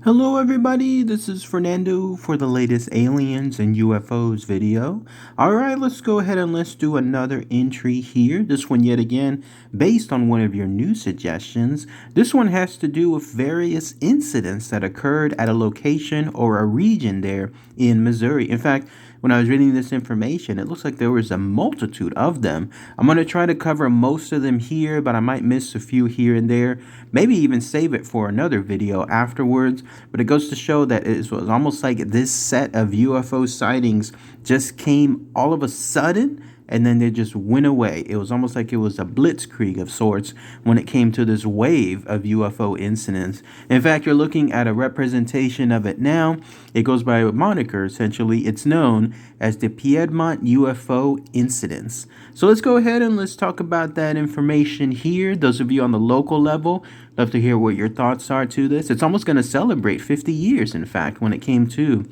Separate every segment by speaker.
Speaker 1: Hello everybody, this is Fernando for the latest aliens and UFOs video. Alright, let's go ahead and let's do another entry here. This one yet again based on one of your new suggestions. This one has to do with various incidents that occurred at a location or a region there in Missouri. In fact, when I was reading this information, it looks like there was a multitude of them. I'm going to try to cover most of them here, but I might miss a few here and there. Maybe even save it for another video afterwards. But it goes to show that it was almost like this set of UFO sightings just came all of a sudden, and then they just went away. It was almost like it was a blitzkrieg of sorts when it came to this wave of UFO incidents. In fact, you're looking at a representation of it now. It goes by a moniker, essentially. It's known as the Piedmont UFO Incidents. So let's go ahead and let's talk about that information here. Those of you on the local level, love to hear what your thoughts are to this. It's almost going to celebrate 50 years, in fact, when it came to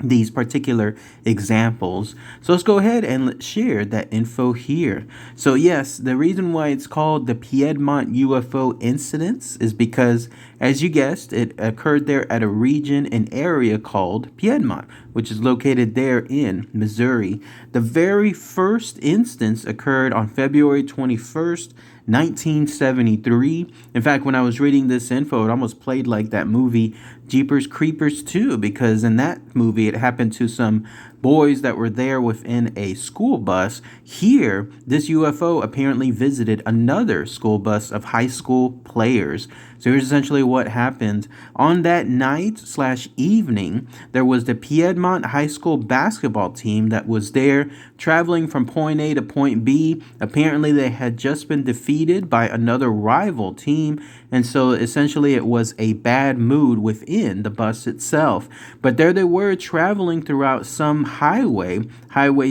Speaker 1: these particular examples. So let's go ahead and let's share that info here. So yes, the reason why it's called the Piedmont UFO Incidents is because, as you guessed, it occurred there at a region, an area called Piedmont, which is located there in Missouri. The very first instance occurred on February 21st, 1973. In fact, when I was reading this info, it almost played like that movie Jeepers Creepers 2, because in that movie it happened to some boys that were there within a school bus. Here, this UFO apparently visited another school bus of high school players. So here's essentially what happened. On that night/evening, there was the Piedmont High School basketball team that was there traveling from point A to point B. Apparently, they had just been defeated by another rival team, and so essentially it was a bad mood within the bus itself. But there they were traveling throughout some Highway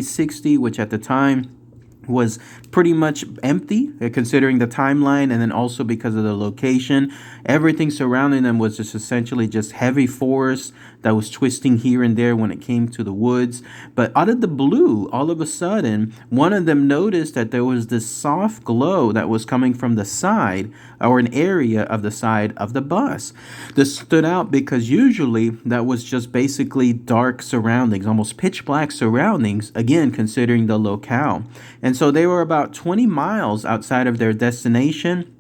Speaker 1: 60, which at the time was pretty much empty, considering the timeline, and then also because of the location. Everything surrounding them was just essentially just heavy forest that was twisting here and there when it came to the woods. But out of the blue, all of a sudden, one of them noticed that there was this soft glow that was coming from the side, or an area of the side of the bus. This stood out because usually that was just basically dark surroundings, almost pitch black surroundings, again, considering the locale. And so they were about 20 miles outside of their destination.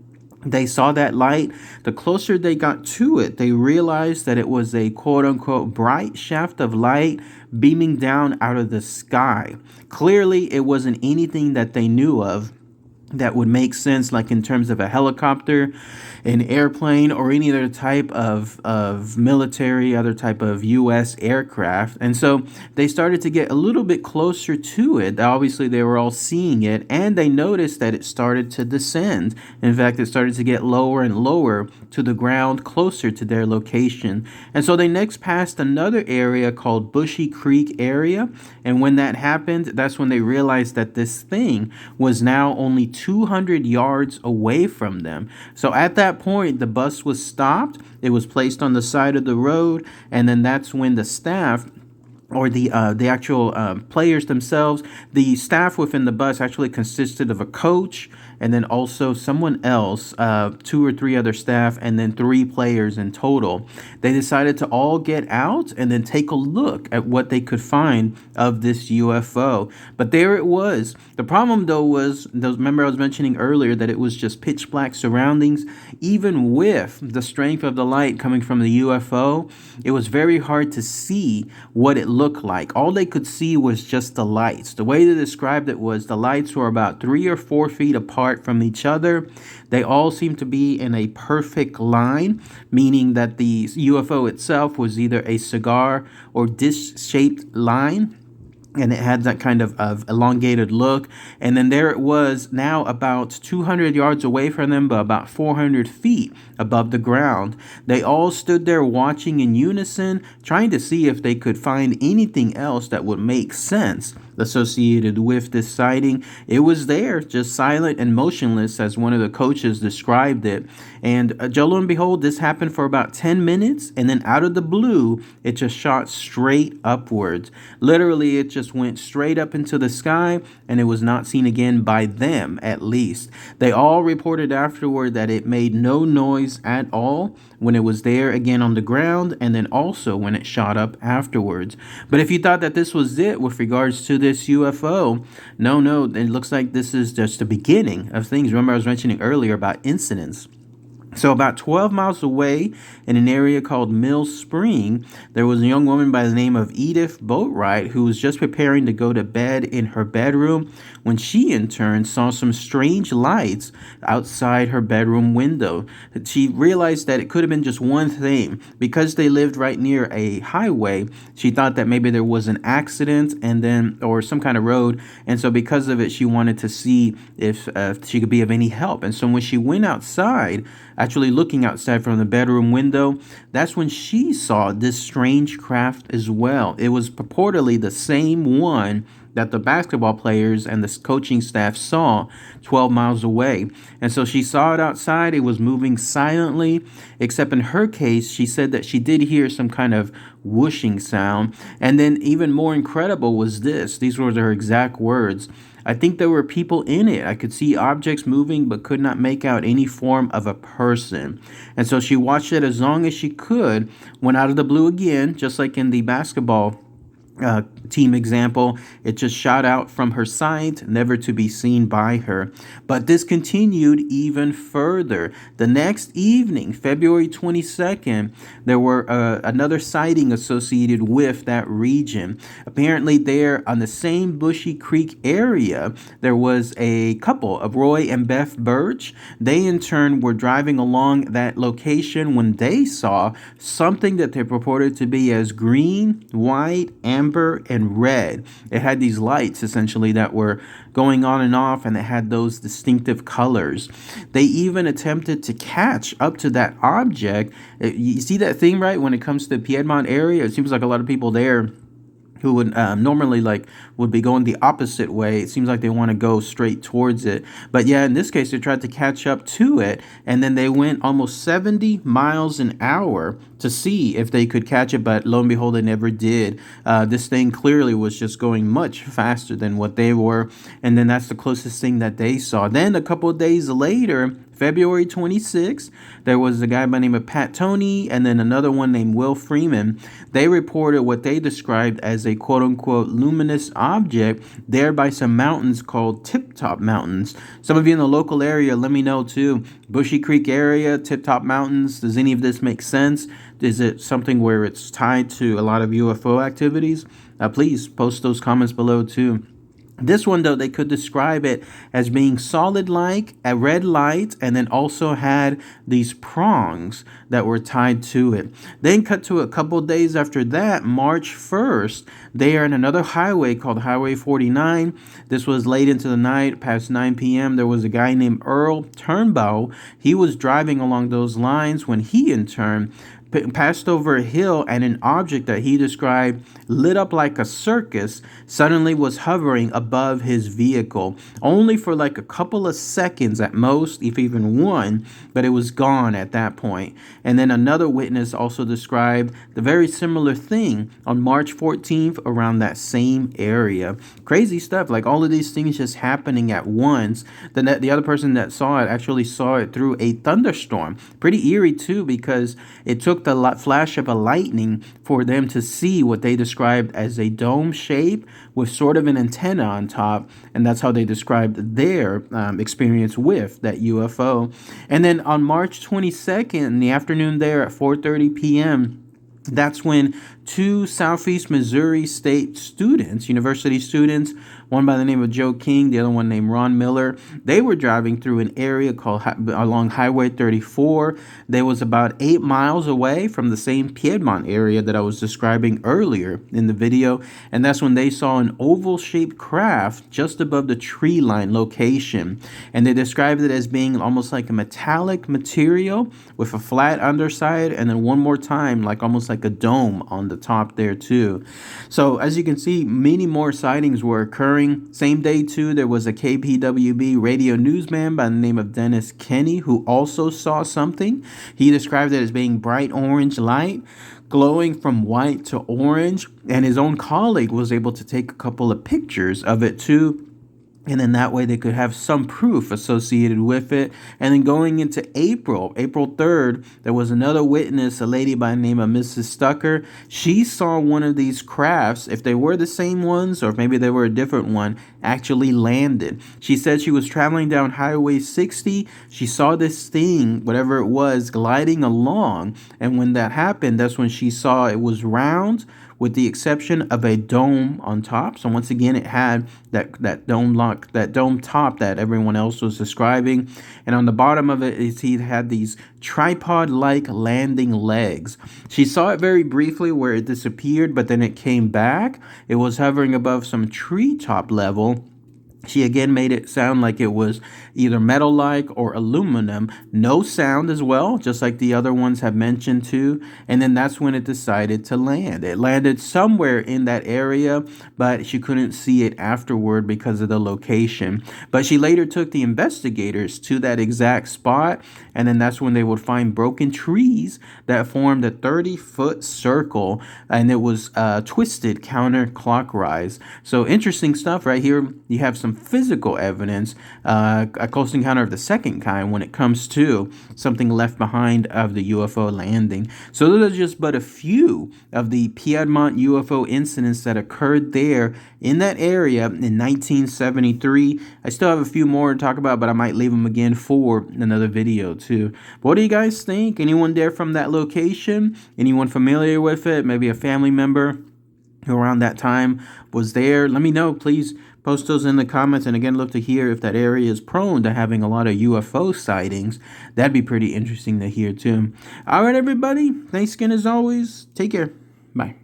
Speaker 1: They saw that light. The closer they got to it, they realized that it was a quote-unquote bright shaft of light beaming down out of the sky. Clearly, it wasn't anything that they knew of that would make sense, like in terms of a helicopter, an airplane, or any other type of military, other type of U.S. aircraft. And so they started to get a little bit closer to it. Obviously, they were all seeing it, and they noticed that it started to descend. In fact, it started to get lower and lower to the ground, closer to their location. And so they next passed another area called Bushy Creek area. And when that happened, that's when they realized that this thing was now only 200 yards away from them. So at that point, the bus was stopped. It was placed on the side of the road, and then that's when the staff, or the actual players themselves, the staff within the bus actually consisted of a coach, and then also someone else, 2 or 3 other staff, and then 3 players in total. They decided to all get out and then take a look at what they could find of this UFO. But there it was. The problem, though, was, remember I was mentioning earlier that it was just pitch black surroundings. Even with the strength of the light coming from the UFO, it was very hard to see what it looked like. All they could see was just the lights. The way they described it was the lights were about 3 or 4 feet apart from each other. They all seemed to be in a perfect line, meaning that the UFO itself was either a cigar or disc-shaped line, and it had that kind of elongated look. And then there it was, now about 200 yards away from them, but about 400 feet above the ground. They all stood there watching in unison, trying to see if they could find anything else that would make sense associated with this sighting. It was there, just silent and motionless, as one of the coaches described it. And lo and behold, this happened for about 10 minutes, and then out of the blue, it just shot straight upwards. Literally, it just went straight up into the sky, and it was not seen again by them, at least. They all reported afterward that it made no noise at all when it was there again on the ground, and then also when it shot up afterwards. But if you thought that this was it with regards to this UFO, no, it looks like this is just the beginning of things. Remember, I was mentioning earlier about incidents. So about 12 miles away in an area called Mill Spring, there was a young woman by the name of Edith Boatwright who was just preparing to go to bed in her bedroom when she in turn saw some strange lights outside her bedroom window. She realized that it could have been just one thing. Because they lived right near a highway, she thought that maybe there was an accident or some kind of road, and so because of it, she wanted to see if she could be of any help. And so when she went outside, actually looking outside from the bedroom window, that's when she saw this strange craft as well. It was purportedly the same one that the basketball players and the coaching staff saw 12 miles away. And so she saw it outside. It was moving silently, except in her case, she said that she did hear some kind of whooshing sound. And then even more incredible was this. These were her exact words. I think there were people in it. I could see objects moving, but could not make out any form of a person. And so she watched it as long as she could, went out of the blue again, just like in the basketball team example. It just shot out from her sight, never to be seen by her. But this continued even further. The next evening, February 22nd, there were another sighting associated with that region. Apparently there on the same Bushy Creek area, there was a couple of Roy and Beth Birch. They in turn were driving along that location when they saw something that they purported to be as green, white, amber, and red. It had these lights essentially that were going on and off, and it had those distinctive colors. They even attempted to catch up to that object. You see that thing, right? When it comes to the Piedmont area, it seems like a lot of people there who would normally would be going the opposite way. It seems like they want to go straight towards it. But yeah, in this case, they tried to catch up to it, and then they went almost 70 miles an hour to see if they could catch it, but lo and behold, they never did. This thing clearly was just going much faster than what they were, and then that's the closest thing that they saw. Then a couple of days later, February 26th, there was a guy by the name of Pat Tony and then another one named Will Freeman. They reported what they described as a quote-unquote luminous object there by some mountains called Tip Top Mountains. Some of you in the local area, let me know too. Bushy Creek area, Tip Top Mountains, does any of this make sense? Is it something where it's tied to a lot of UFO activities? Please post those comments below too. This one, though, they could describe it as being solid-like, a red light, and then also had these prongs that were tied to it. Then cut to a couple days after that, March 1st, they are in another highway called Highway 49. This was late into the night, past 9 p.m. There was a guy named Earl Turnbow. He was driving along those lines when he, in turn, passed over a hill, and an object that he described lit up like a circus suddenly was hovering above his vehicle, only for a couple of seconds at most, if even one, but it was gone at that point. And then another witness also described the very similar thing on March 14th around that same area. Crazy stuff, all of these things just happening at once. The other person that saw it actually saw it through a thunderstorm. Pretty eerie too, because it took the flash of a lightning for them to see what they described as a dome shape with sort of an antenna on top, and that's how they described their experience with that UFO. And then on March 22nd in the afternoon there at 4:30 p.m., that's when two Southeast Missouri State students, university students, one by the name of Joe King, the other one named Ron Miller, they were driving through an area called along Highway 34. They was about 8 miles away from the same Piedmont area that I was describing earlier in the video, and that's when they saw an oval-shaped craft just above the tree line location, and they described it as being almost like a metallic material with a flat underside, and then one more time almost like a dome on the the top there too. So as you can see, many more sightings were occurring. Same day too, there was a KPWB radio newsman by the name of Dennis Kenny who also saw something. He described it as being bright orange light glowing from white to orange, and his own colleague was able to take a couple of pictures of it too. And then that way they could have some proof associated with it. And then going into April 3rd, there was another witness, a lady by the name of Mrs. Stucker. She saw one of these crafts, if they were the same ones or if maybe they were a different one, actually landed. She said she was traveling down Highway 60. She saw this thing, whatever it was, gliding along. And when that happened, that's when she saw it was round, with the exception of a dome on top. So once again, it had that dome top that everyone else was describing. And on the bottom of it, he had these tripod-like landing legs. She saw it very briefly where it disappeared, but then it came back. It was hovering above some treetop level. She again made it sound like it was either metal-like or aluminum. No sound as well, just like the other ones have mentioned too. And then that's when it decided to land. It landed somewhere in that area, but she couldn't see it afterward because of the location. But she later took the investigators to that exact spot, and then that's when they would find broken trees that formed a 30-foot circle, and it was twisted counterclockwise. So interesting stuff right here. You have some physical evidence, a close encounter of the second kind when it comes to something left behind of the UFO landing. So those are just but a few of the Piedmont UFO incidents that occurred there in that area in 1973. I still have a few more to talk about, but I might leave them again for another video too. But what do you guys think? Anyone there from that location? Anyone familiar with it? Maybe a family member who around that time was there? Let me know, please. Post those in the comments, and again, love to hear if that area is prone to having a lot of UFO sightings. That'd be pretty interesting to hear too. All right, everybody. Thanks again as always. Take care. Bye.